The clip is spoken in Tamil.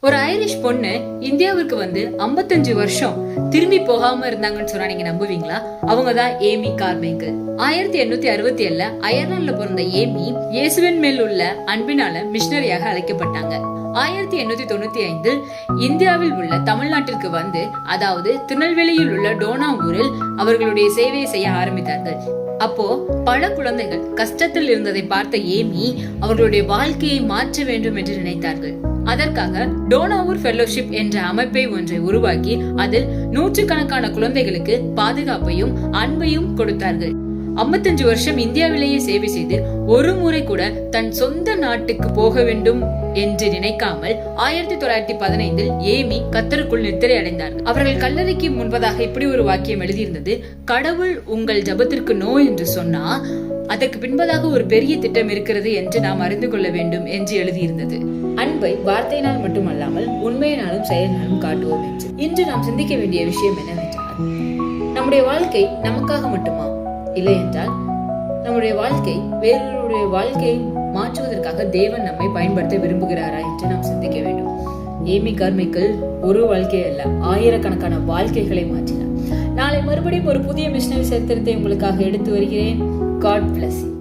ஒரு ஐரிஷ் பொண்ணு இந்தியாவுக்கு வந்து 55 வருஷம் திரும்பி போகாம இருந்தாங்கன்னு சொன்னா நீங்க நம்புவீங்களா? அவங்கதான் ஏமி கார்மைக்கேல். 1867 அயர்லாந்துல பிறந்த ஏமி இயேசுவின் மேல் உள்ள அன்பினால மிஷனரியாக அழைக்கப்பட்டாங்க. 1895 இந்தியாவில் உள்ள தமிழ்நாட்டிற்கு வந்து, அதாவது திருநெல்வேலியில் உள்ள டோனா ஊரில் அவர்களுடைய சேவையை செய்ய ஆரம்பித்தார்கள். அப்போ பல குழந்தைகள் கஷ்டத்தில் இருந்ததை பார்த்த ஏமி அவர்களுடைய வாழ்க்கையை மாற்ற வேண்டும் என்று நினைத்தார்கள். அதற்காக டோனாவூர் ஃபெல்லோஷிப் என்ற அமைப்பை ஒன்றை உருவாக்கி அதில் நூற்றுக்கணக்கான குழந்தைகளுக்கு பாதுகாப்பையும் அன்பையும் கொடுத்தார்கள். 55 வருஷம் இந்தியாவிலேயே சேவை செய்து ஒரு முறை கூட தன் சொந்த நாட்டுக்கு போக வேண்டும் என்று நினைக்காமல் 1915 ஏமி கர்த்தருக்குள் நித்திரை அடைந்தார்கள். அவர்கள் கல்லறைக்கு முன்பதாக இப்படி ஒரு வாக்கியம் எழுதியிருந்தது: கடவுள் உங்கள் ஜபத்திற்கு நோ என்று சொன்னா அதற்கு பின்பதாக ஒரு பெரிய திட்டம் இருக்கிறது என்று நாம் அறிந்து கொள்ள வேண்டும் என்று எழுதியிருந்தது. அன்பை வார்த்தையினால் மட்டுமல்லாமல் உண்மையினாலும் செயலினாலும் காட்டுவோம் என்று. இன்று நாம் சிந்திக்க வேண்டிய விஷயம் என்னவென்றால், நம்முடைய வாழ்க்கை நமக்காக மட்டுமா? இல்லை என்றால் நம்முடைய வாழ்க்கை வேறொருடைய வாழ்க்கையை மாற்றுவதற்காக தேவன் நம்மை பயன்படுத்த விரும்புகிறாரா என்று நாம் சிந்திக்க வேண்டும். ஏமி கார்மைக்கேல் ஒரு வாழ்க்கை அல்ல, ஆயிரக்கணக்கான வாழ்க்கைகளை மாற்றினார். நாளை மறுபடியும் ஒரு புதிய மிஷனரி சரித்திரத்தை உங்களுக்காக எடுத்து வருகிறேன். God bless you.